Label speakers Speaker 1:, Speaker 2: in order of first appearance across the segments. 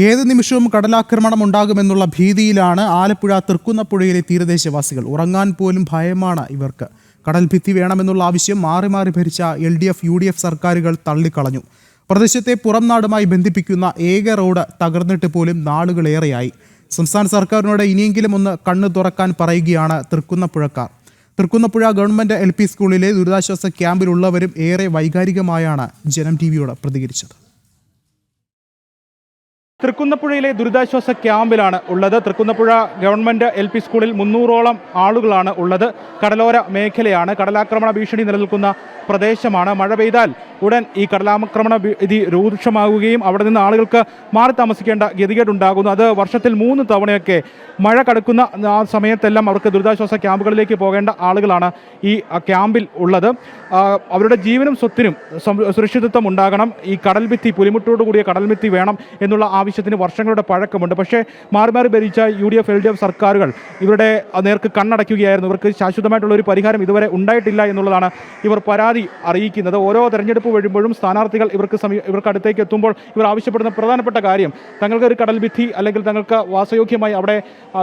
Speaker 1: ഏത് നിമിഷവും കടലാക്രമണം ഉണ്ടാകുമെന്നുള്ള ഭീതിയിലാണ് ആലപ്പുഴ തൃക്കുന്നപ്പുഴയിലെ തീരദേശവാസികൾ. ഉറങ്ങാൻ പോലും ഭയമാണ് ഇവർക്ക്. കടൽ ഭിത്തി വേണമെന്നുള്ള ആവശ്യം മാറി മാറി ഭരിച്ച LDF UDF സർക്കാരുകൾ തള്ളിക്കളഞ്ഞു. പ്രദേശത്തെ പുറം നാടുമായി ബന്ധിപ്പിക്കുന്ന ഏക റോഡ് തകർന്നിട്ട് പോലും നാളുകളേറെയായി. സംസ്ഥാന സർക്കാരിനോട് ഇനിയെങ്കിലും ഒന്ന് കണ്ണു തുറക്കാൻ പറയുകയാണ് തൃക്കുന്നപ്പുഴക്കാർ. തൃക്കുന്നപ്പുഴ ഗവൺമെന്റ് LP സ്കൂളിലെ ദുരിതാശ്വാസ ക്യാമ്പിലുള്ളവരും ഏറെ വൈകാരികമായാണ് ജനം TVയോട് പ്രതികരിച്ചത്.
Speaker 2: തൃക്കുന്നപ്പുഴയിലെ ദുരിതാശ്വാസ ക്യാമ്പിലാണ് ഉള്ളത്. തൃക്കുന്നപ്പുഴ ഗവൺമെന്റ് LP സ്കൂളിൽ 300ഓളം ആളുകളാണ് ഉള്ളത്. കടലോര മേഖലയാണ്, കടലാക്രമണ ഭീഷണി നിലനിൽക്കുന്ന പ്രദേശമാണ്. മഴ പെയ്താൽ ഉടൻ ഈ കടലാക്രമണ ഭീതി രൂക്ഷമാവുകയും അവിടെ നിന്ന് ആളുകൾക്ക് മാറി താമസിക്കേണ്ട ഗതികേടുണ്ടാകുന്നു. അത് വർഷത്തിൽ 3 തവണയൊക്കെ മഴ കടക്കുന്ന ആ സമയത്തെല്ലാം അവർക്ക് ദുരിതാശ്വാസ ക്യാമ്പുകളിലേക്ക് പോകേണ്ട ആളുകളാണ് ഈ ക്യാമ്പിൽ ഉള്ളത്. അവരുടെ ജീവനും സ്വത്തിനും സുരക്ഷിതത്വം ഉണ്ടാകണം. ഈ കടൽഭിത്തി, പുലിമുട്ടോട് കൂടിയ കടൽഭിത്തി വേണം എന്നുള്ള ആവശ്യത്തിന് വർഷങ്ങളുടെ പഴക്കമുണ്ട്. പക്ഷേ മാറി മാറി ഭരിച്ച UDF LDF സർക്കാരുകൾ ഇവരുടെ നേർക്ക് കണ്ണടയ്ക്കുകയായിരുന്നു. ഇവർക്ക് ശാശ്വതമായിട്ടുള്ള ഒരു പരിഹാരം ഇതുവരെ ഉണ്ടായിട്ടില്ല എന്നുള്ളതാണ് ഇവർ പരാതി അറിയിക്കുന്നത്. ഓരോ തെരഞ്ഞെടുപ്പ് വരുമ്പോഴും സ്ഥാനാർത്ഥികൾ ഇവർക്ക് അടുത്തേക്ക് എത്തുമ്പോൾ ഇവർ ആവശ്യപ്പെടുന്ന പ്രധാനപ്പെട്ട കാര്യം തങ്ങൾക്ക് ഒരു കടൽഭിത്തി അല്ലെങ്കിൽ തങ്ങൾക്ക് വാസയോഗ്യമായി അവിടെ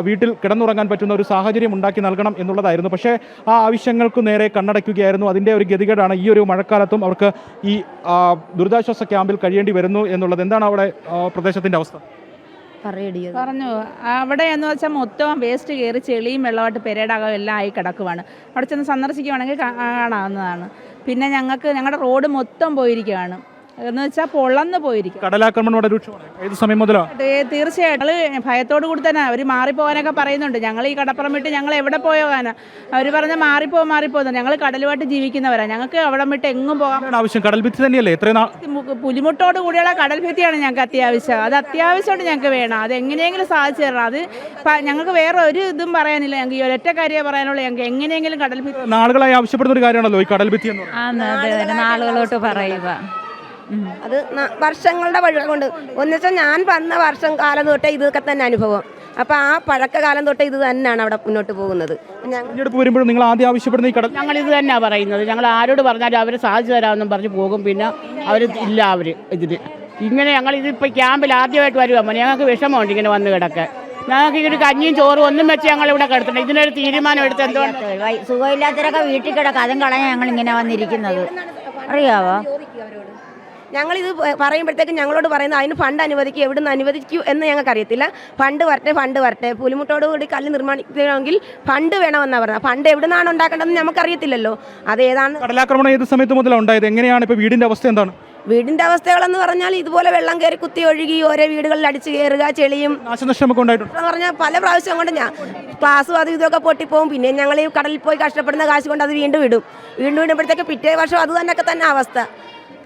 Speaker 2: വീട്ടിൽ കിടന്നുറങ്ങാൻ പറ്റുന്ന ഒരു സാഹചര്യം ഉണ്ടാക്കി നൽകണം എന്നുള്ളതായിരുന്നു. പക്ഷേ ആ ആവശ്യങ്ങൾക്ക് നേരെ കണ്ണടയ്ക്കുകയായിരുന്നു. അതിൻ്റെ ഒരു ഗതികേടാണ് ഈ ഒരു മഴക്കാലത്തും അവർക്ക് ഈ ദുരിതാശ്വാസ ക്യാമ്പിൽ കഴിയേണ്ടി വരുന്നു എന്നുള്ളത്. എന്താണ് അവിടെ പ്രദേശത്തിൻ്റെ അവസ്ഥ?
Speaker 3: പറഞ്ഞു അവിടെ എന്ന് വെച്ചാൽ മൊത്തം വേസ്റ്റ് കയറി ചെളിയും വെള്ളമായിട്ട് പെരേടകം എല്ലാം ആയി കിടക്കുവാണ്. അവിടെ ചെന്ന് സന്ദർശിക്കുകയാണെങ്കിൽ കാണാവുന്നതാണ്. പിന്നെ ഞങ്ങളുടെ റോഡ് മൊത്തം പോയിരിക്കുകയാണ് എന്ന് വെച്ചാൽ പൊള്ളന്ന് പോയിരിക്കും.
Speaker 2: കടലാക്രമണം ഏത് സമയം മുതലാണ്?
Speaker 3: തീർച്ചയായിട്ടും ഭയത്തോടു കൂടി തന്നെ അവർ മാറിപ്പോകാനൊക്കെ പറയുന്നുണ്ട്. ഞങ്ങൾ ഈ കടപ്പുറം വിട്ട് ഞങ്ങൾ എവിടെ പോകാനാ? അവർ പറഞ്ഞാൽ മാറിപ്പോകുന്നു. ഞങ്ങൾ കടലുമായിട്ട് ജീവിക്കുന്നവരാണ്, ഞങ്ങൾക്ക് അവിടെ വിട്ട് എങ്ങും പോകാൻ
Speaker 2: ആവശ്യം കടൽഭിത്തി തന്നെയല്ലേ?
Speaker 3: പുലിമുട്ടോട് കൂടിയുള്ള കടൽഭിത്തിയാണ് ഞങ്ങൾക്ക് അത്യാവശ്യം. അത് അത്യാവശ്യമായിട്ട് ഞങ്ങൾക്ക് വേണം. അത് എങ്ങനെയെങ്കിലും സാധിച്ചു തരണം. അത് ഞങ്ങൾക്ക് വേറെ ഒരു ഇതും പറയാനില്ല. ഞങ്ങൾക്ക് ഈ ഒരൊറ്റ കാര്യമേ പറയാനുള്ളൂ. ഞങ്ങൾക്ക് എങ്ങനെയെങ്കിലും കടൽഭിത്തി
Speaker 2: നാളുകളായി ആവശ്യപ്പെടുന്ന ഒരു കാര്യമാണല്ലോ ഈ കടൽഭിത്തി എന്ന്
Speaker 3: പറയുന്നത്. നാളുകളോട്ട് പറയുക
Speaker 4: അത് വർഷങ്ങളുടെ വഴി കൊണ്ട് ഒന്നുവെച്ചാൽ ഞാൻ വന്ന വർഷം കാലം തൊട്ടേ ഇതൊക്കെ തന്നെ അനുഭവം. അപ്പോൾ ആ പഴക്കകാലം തൊട്ടേ ഇത് തന്നെയാണ് അവിടെ മുന്നോട്ട് പോകുന്നത്.
Speaker 2: വരുമ്പോഴും നിങ്ങൾ ആദ്യം ആവശ്യപ്പെടുന്ന ഈ കടൽ
Speaker 5: ഞങ്ങൾ ഇത് തന്നെയാണ് പറയുന്നത്. ഞങ്ങൾ ആരോട് പറഞ്ഞാലും അവർ സാധിച്ചു തരാമെന്നും പറഞ്ഞ് പോകും. പിന്നെ അവർ ഇല്ല, അവർ ഇതിന് ഇങ്ങനെ ഞങ്ങൾ ഇതിപ്പോൾ ക്യാമ്പിൽ ആദ്യമായിട്ട് വരുമ്പോൾ ഞങ്ങൾക്ക് വിഷമമുണ്ട് ഇങ്ങനെ വന്ന് കിടക്കാൻ. ഞങ്ങൾക്ക് ഇങ്ങനെ കഞ്ഞിയും ചോറും ഒന്നും വെച്ച് ഞങ്ങൾ ഇവിടെ കിടത്തുന്നത്. ഇതിനൊരു തീരുമാനം എടുത്ത് എന്തുകൊണ്ട്
Speaker 6: സുഖമില്ലാത്തവരൊക്കെ വീട്ടിൽ കിടക്കുക, അതും കളയാൻ ഞങ്ങൾ ഇങ്ങനെ വന്നിരിക്കുന്നത് അറിയാവോ?
Speaker 4: ഞങ്ങളിത് പറയുമ്പോഴത്തേക്കും ഞങ്ങളോട് പറയുന്നത് അതിന് ഫണ്ട് അനുവദിക്കും, എവിടെ നിന്ന് അനുവദിക്കൂ എന്ന് ഞങ്ങൾക്ക് അറിയത്തില്ല. ഫണ്ട് വരട്ടെ, പുലിമുട്ടോട് കൂടി കല്ല് നിർമ്മാണിക്കണമെങ്കിൽ ഫണ്ട് വേണമെന്നാണ് പറഞ്ഞത്. ഫണ്ട് എവിടെ നിന്നാണ് ഉണ്ടാക്കേണ്ടതെന്ന് നമുക്കറിയത്തില്ലല്ലോ. അതേതാണ്
Speaker 2: കടലാക്രമണം ഏത് സമയത്ത് മുതലാണ് ഉണ്ടായത്? എങ്ങനെയാണ് ഇപ്പോൾ വീടിൻ്റെ അവസ്ഥ? എന്താണ്
Speaker 4: വീടിൻ്റെ അവസ്ഥകളെന്ന് പറഞ്ഞാൽ ഇതുപോലെ വെള്ളം കയറി കുത്തി ഒഴുകി ഓരോ വീടുകളിൽ അടിച്ചു കയറുക, ചെളിയും
Speaker 2: നാശനഷ്ടമൊക്കെ ഉണ്ടായിട്ടുണ്ട്.
Speaker 4: പറഞ്ഞാൽ പല പ്രാവശ്യം കൊണ്ട് ഞാൻ ക്ലാസ്സും അത് ഇതൊക്കെ പൊട്ടിപ്പോവും. പിന്നെ ഞങ്ങൾ ഈ കടലിൽ പോയി കഷ്ടപ്പെടുന്ന കാശ് കൊണ്ട് അത് വീണ്ടും വിടുമ്പോഴത്തേക്ക് പിറ്റേ വർഷം അത് തന്നെ അവസ്ഥ.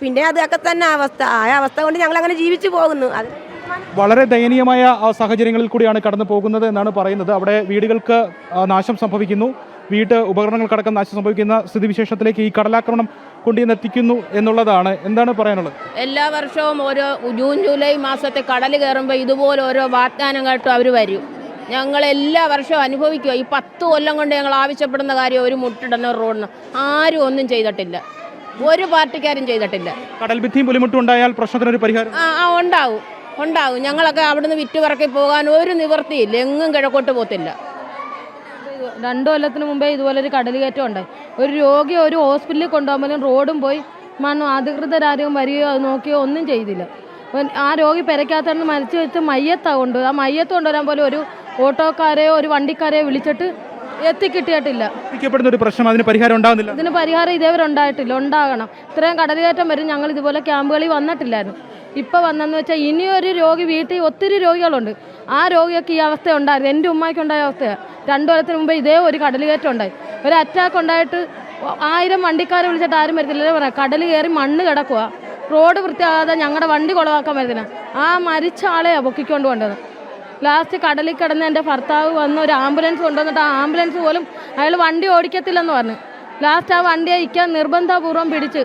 Speaker 4: പിന്നെ അതൊക്കെ തന്നെ അവസ്ഥ. ആ അവസ്ഥ കൊണ്ട് ഞങ്ങൾ അങ്ങനെ ജീവിച്ചു പോകുന്നു. അത്
Speaker 2: വളരെ ദയനീയമായ സാഹചര്യങ്ങളിൽ കൂടിയാണ് കടന്നു പോകുന്നത് എന്നാണ് പറയുന്നത്. അവിടെ വീടുകൾക്ക് നാശം സംഭവിക്കുന്നു, വീട്ട് ഉപകരണങ്ങൾക്കടക്കം നാശം സംഭവിക്കുന്ന സ്ഥിതിവിശേഷത്തിലേക്ക് ഈ കടലാക്രമണം കൊണ്ടുവന്നെത്തിക്കുന്നു എന്നുള്ളതാണ്. എന്താണ് പറയാനുള്ളത്?
Speaker 7: എല്ലാ വർഷവും ഓരോ ജൂൺ ജൂലൈ മാസത്തെ കടൽ കയറുമ്പോൾ ഇതുപോലെ ഓരോ വാഗ്ദാനം കേട്ട് അവർ വരും. ഞങ്ങൾ എല്ലാ വർഷവും അനുഭവിക്കുക. ഈ 10 കൊല്ലം കൊണ്ട് ഞങ്ങൾ ആവശ്യപ്പെടുന്ന കാര്യം ഒരു മുട്ടിടുന്ന റോഡിന് ആരും ഒന്നും ചെയ്തിട്ടില്ല. ഒരു പാർട്ടിക്കാരും ചെയ്തിട്ടില്ല.
Speaker 2: കടൽഭിത്തിയും പുലിമുട്ടും ഉണ്ടായാൽ പ്രശ്നത്തിനൊരു പരിഹാരം
Speaker 7: ഉണ്ടാവും. ഞങ്ങളൊക്കെ അവിടുന്ന് വിറ്റുപറക്കി പോകാൻ ഒരു നിവൃത്തിയില്ല. എങ്ങും കിഴക്കോട്ട് പോകത്തില്ല.
Speaker 8: 2 കൊല്ലത്തിന് മുമ്പേ ഇതുപോലൊരു കടലുകയറ്റം ഉണ്ടായി. ഒരു രോഗിയെ ഒരു ഹോസ്പിറ്റലിൽ കൊണ്ടുപോകുമ്പോഴും റോഡും പോയി അധികൃതരാരും വരികയോ അത് നോക്കിയോ ഒന്നും ചെയ്തില്ല. ആ രോഗി പെരയ്ക്കകത്ത് മരിച്ചു വെച്ച് മയ്യത്താണ് കൊണ്ടുപോയി. ആ മയ്യത്ത് കൊണ്ടുവരാൻ പോലും ഒരു ഓട്ടോക്കാരെയോ ഒരു വണ്ടിക്കാരെയോ വിളിച്ചിട്ട് എത്തിക്കിട്ടിയിട്ടില്ല.
Speaker 2: ഒരു പ്രശ്നം, അതിന് പരിഹാരം ഉണ്ടാകുന്നില്ല.
Speaker 8: ഇതിന് പരിഹാരം ഇതേവരെ ഉണ്ടാകണം. ഇത്രയും കടലുകയറ്റം വരും ഞങ്ങൾ ഇതുപോലെ ക്യാമ്പുകളിൽ വന്നിട്ടില്ലായിരുന്നു. ഇപ്പോൾ വന്നെന്ന് വെച്ചാൽ ഇനിയൊരു രോഗി, വീട്ടിൽ ഒത്തിരി രോഗികളുണ്ട്. ആ രോഗിയൊക്കെ ഈ അവസ്ഥ ഉണ്ടായിരുന്നു. എൻ്റെ ഉമ്മയ്ക്കുണ്ടായ അവസ്ഥയാണ്. 2 കൊല്ലത്തിന് മുമ്പേ ഇതേ ഒരു കടലുകയറ്റം ഉണ്ടായി. ഒരു അറ്റാക്ക് ഉണ്ടായിട്ട് 1000 വണ്ടിക്കാരെ വിളിച്ചിട്ട് ആരും വരത്തില്ല. പറയാം കടൽ കയറി മണ്ണ് കിടക്കുക, റോഡ് വൃത്തിയാകാതെ ഞങ്ങളുടെ വണ്ടി കുളവാക്കാൻ വരുന്നില്ല. ആ മരിച്ച ആളെയാണ് പൊക്കിക്കൊണ്ട് കൊണ്ടത്. ലാസ്റ്റ് കടലിൽ കിടന്ന് എൻ്റെ ഭർത്താവ് വന്ന് ഒരു ആംബുലൻസ് കൊണ്ടുവന്നിട്ട് ആ ആംബുലൻസ് പോലും അയാൾ വണ്ടി ഓടിക്കത്തില്ലെന്ന് പറഞ്ഞു. ലാസ്റ്റ് ആ വണ്ടി അയക്കാൻ നിർബന്ധപൂർവ്വം പിടിച്ച്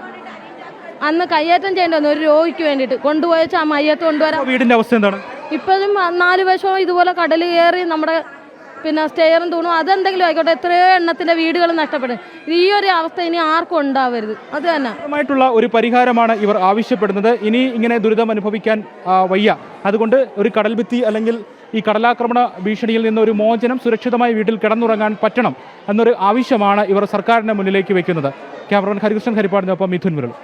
Speaker 8: അന്ന് കയ്യേറ്റം ചെയ്യേണ്ടി വന്നു. ഒരു രോഗിക്ക് വേണ്ടിയിട്ട് കൊണ്ടുപോയച്ച് ആ മയ്യത്ത് കൊണ്ടുവരാൻ.
Speaker 2: വീടിൻ്റെ അവസ്ഥ എന്താണ്?
Speaker 8: ഇപ്പോഴും 4 വശവും ഇതുപോലെ കടൽ കയറി നമ്മുടെ പിന്നെ സ്റ്റെയറും തൂണും അതെന്തെങ്കിലും ആയിക്കോട്ടെ, എത്രയോ എണ്ണത്തിൻ്റെ വീടുകൾ നഷ്ടപ്പെടും. ഈ ഒരു അവസ്ഥ ഇനി ആർക്കും ഉണ്ടാവരുത്. അത് തന്നെ
Speaker 2: ായിട്ടുള്ള ഒരു പരിഹാരമാണ് ഇവർ ആവശ്യപ്പെടുന്നത്. ഇനി ഇങ്ങനെ ദുരിതം അനുഭവിക്കാൻ വയ്യ. അതുകൊണ്ട് ഒരു കടൽഭിത്തി അല്ലെങ്കിൽ ഈ കടലാക്രമണ ഭീഷണിയിൽ നിന്ന് ഒരു മോചനം, സുരക്ഷിതമായി വീട്ടിൽ കിടന്നുറങ്ങാൻ പറ്റണം എന്നൊരു ആവശ്യമാണ് ഇവർ സർക്കാരിൻ്റെ മുന്നിലേക്ക് വെക്കുന്നത്. ക്യാമറമാൻ ഹരികൃഷ്ണൻ ഹരിപ്പാടിനൊപ്പം മിഥുൻ മുരളി.